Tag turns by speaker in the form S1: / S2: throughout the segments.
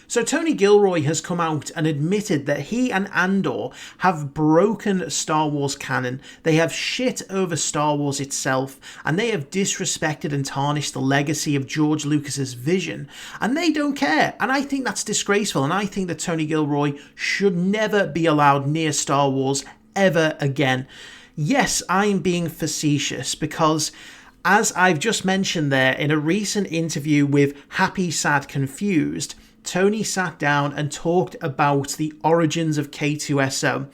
S1: So Tony Gilroy has come out and admitted that he and Andor have broken Star Wars canon. They have shit over Star Wars itself, and they have disrespected and tarnished the legacy of George Lucas's vision, and they don't care. And I think that's disgraceful, and I think that Tony Gilroy should never be allowed near Star Wars ever again. Yes, I'm being facetious because, as I've just mentioned there, in a recent interview with Happy, Sad, Confused, Tony sat down and talked about the origins of K2SO.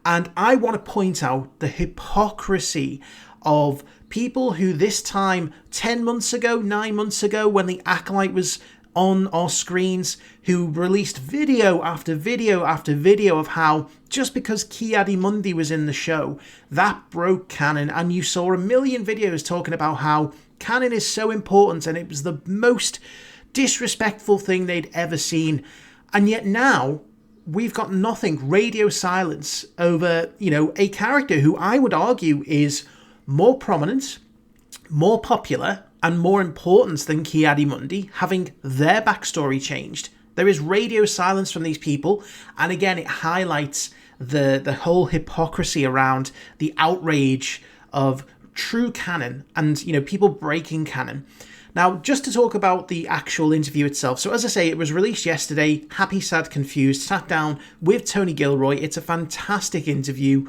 S1: And I want to point out the hypocrisy of people who this time, 10 months ago, 9 months ago, when the Acolyte was on our screens, who released video after video after video of how just because Ki-Adi-Mundi was in the show, that broke canon. And you saw a million videos talking about how canon is so important and it was the most disrespectful thing they'd ever seen. And yet now we've got nothing, radio silence over, a character who I would argue is more prominent, more popular, and more important than Ki-Adi-Mundi, having their backstory changed. There is radio silence from these people, and again, it highlights the whole hypocrisy around the outrage of true canon and, people breaking canon. Now, just to talk about the actual interview itself. So as I say, it was released yesterday. Happy, Sad, Confused sat down with Tony Gilroy. It's a fantastic interview.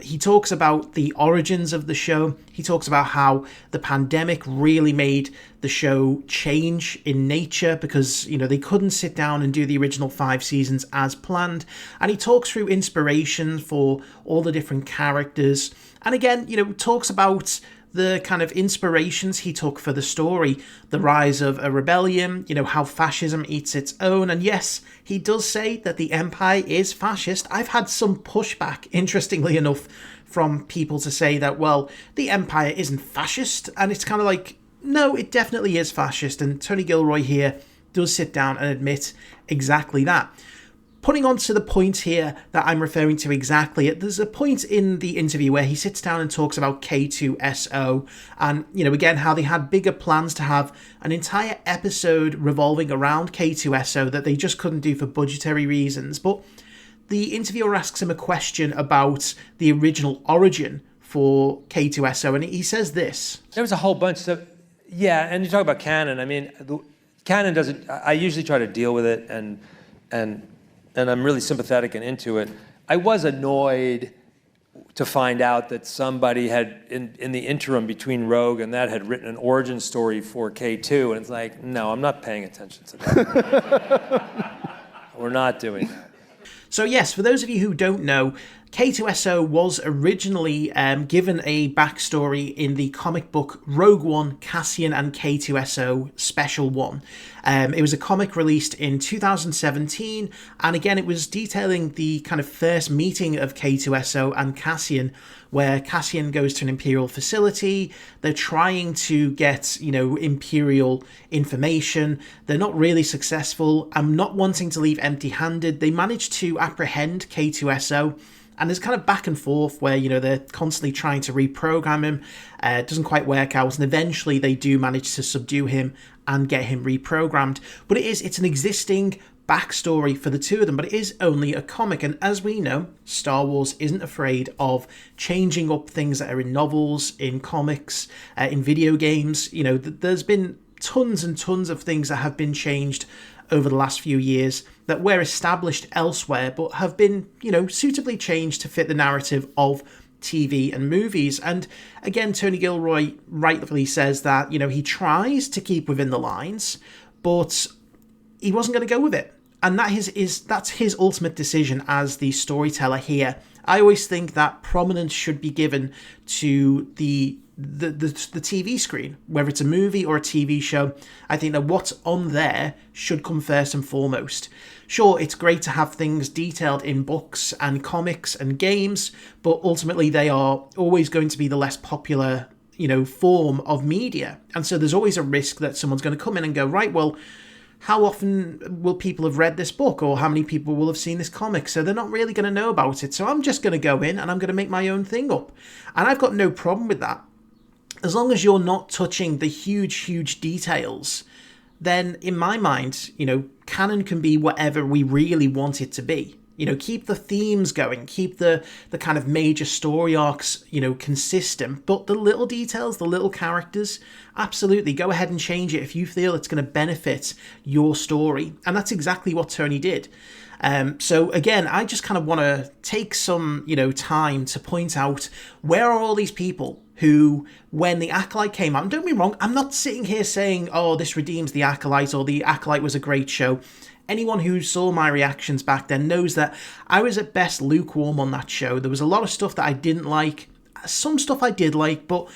S1: He talks about the origins of the show. He talks about how the pandemic really made the show change in nature because, they couldn't sit down and do the original 5 seasons as planned. And he talks through inspiration for all the different characters. And again, talks about the kind of inspirations he took for the story, the rise of a rebellion, how fascism eats its own. And yes, he does say that the Empire is fascist. I've had some pushback, interestingly enough, from people to say that, well, the Empire isn't fascist. And it's kind of like, no, it definitely is fascist. And Tony Gilroy here does sit down and admit exactly that. Putting on to the point here that I'm referring to exactly, there's a point in the interview where he sits down and talks about K2SO and, again, how they had bigger plans to have an entire episode revolving around K2SO that they just couldn't do for budgetary reasons. But the interviewer asks him a question about the original origin for K2SO, and he says this.
S2: There was a whole bunch of, yeah, and you talk about canon. I mean, canon doesn't, I usually try to deal with it and I'm really sympathetic and into it. I was annoyed to find out that somebody had, in the interim between Rogue and that, had written an origin story for K2, and it's like, no, I'm not paying attention to that. We're not doing that.
S1: So yes, for those of you who don't know, K2SO was originally given a backstory in the comic book Rogue One, Cassian and K2SO Special 1. It was a comic released in 2017, and again it was detailing the kind of first meeting of K2SO and Cassian, where Cassian goes to an Imperial facility. They're trying to get, Imperial information. They're not really successful. I'm not wanting to leave empty-handed. They manage to apprehend K2SO. And there's kind of back and forth where, they're constantly trying to reprogram him. It doesn't quite work out. And eventually they do manage to subdue him and get him reprogrammed. But it's an existing backstory for the two of them, but it is only a comic. And as we know, Star Wars isn't afraid of changing up things that are in novels, in comics, in video games. There's been tons and tons of things that have been changed over the last few years that were established elsewhere, but have been, suitably changed to fit the narrative of TV and movies. And again, Tony Gilroy rightfully says that, he tries to keep within the lines, but he wasn't going to go with it. And that's his ultimate decision as the storyteller here. I always think that prominence should be given to the TV screen, whether it's a movie or a TV show. I think that what's on there should come first and foremost. Sure, it's great to have things detailed in books and comics and games, but ultimately they are always going to be the less popular, form of media. And so there's always a risk that someone's going to come in and go, right, well, how often will people have read this book, or how many people will have seen this comic? So they're not really going to know about it. So I'm just going to go in and I'm going to make my own thing up. And I've got no problem with that. As long as you're not touching the huge, huge details, then in my mind, canon can be whatever we really want it to be. Keep the themes going, keep the kind of major story arcs, consistent, but the little details, the little characters, absolutely go ahead and change it if you feel it's going to benefit your story. And that's exactly what Tony did. So again, I just kind of want to take some, time to point out, where are all these people who, when The Acolyte came out, and don't be wrong, I'm not sitting here saying, oh, this redeems The Acolyte, or The Acolyte was a great show. Anyone who saw my reactions back then knows that I was at best lukewarm on that show. There was a lot of stuff that I didn't like. Some stuff I did like, but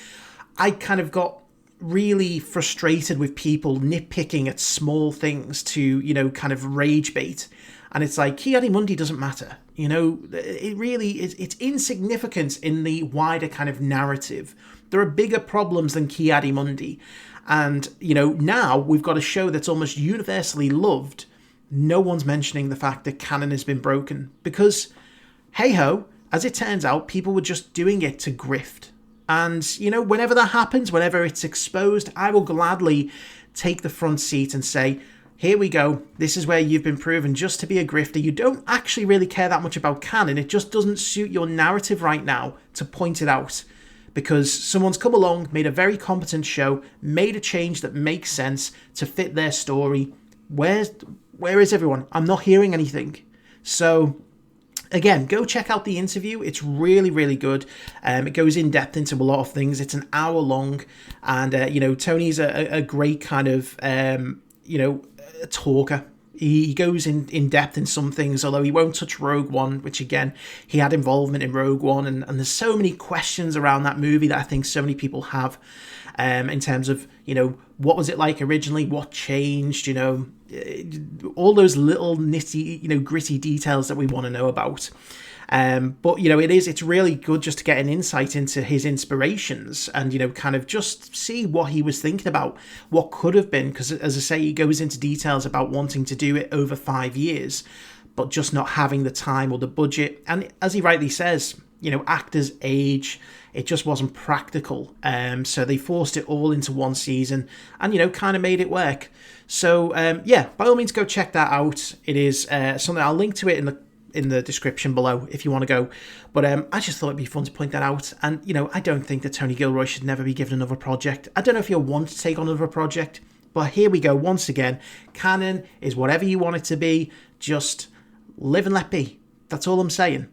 S1: I kind of got really frustrated with people nitpicking at small things to, kind of rage bait. And it's like, Ki-Adi-Mundi doesn't matter. It really is. It's insignificant in the wider kind of narrative. There are bigger problems than Ki-Adi-Mundi. And, now we've got a show that's almost universally loved. No one's mentioning the fact that canon has been broken. Because, hey-ho, as it turns out, people were just doing it to grift. And, whenever that happens, whenever it's exposed, I will gladly take the front seat and say, here we go, this is where you've been proven just to be a grifter. You don't actually really care that much about canon. It just doesn't suit your narrative right now to point it out. Because someone's come along, made a very competent show, made a change that makes sense to fit their story. Where is everyone? I'm not hearing anything. So, again, go check out the interview. It's really, really good. It goes in depth into a lot of things. It's an hour long. And, Tony's a great kind of, a talker. He goes in depth in some things, although he won't touch Rogue One, which, again, he had involvement in Rogue One. And there's so many questions around that movie that I think so many people have in terms of, what was it like originally? What changed? All those little nitty, gritty details that we want to know about. But, it's really good just to get an insight into his inspirations and, kind of just see what he was thinking about, what could have been. Because, as I say, he goes into details about wanting to do it over 5 years, but just not having the time or the budget. And as he rightly says, actors age. It just wasn't practical. So they forced it all into one season and, kind of made it work. So, by all means, go check that out. It is something, I'll link to it in the description below if you want to go. But I just thought it'd be fun to point that out. And, I don't think that Tony Gilroy should never be given another project. I don't know if you'll want to take on another project. But here we go. Once again, canon is whatever you want it to be. Just live and let be. That's all I'm saying.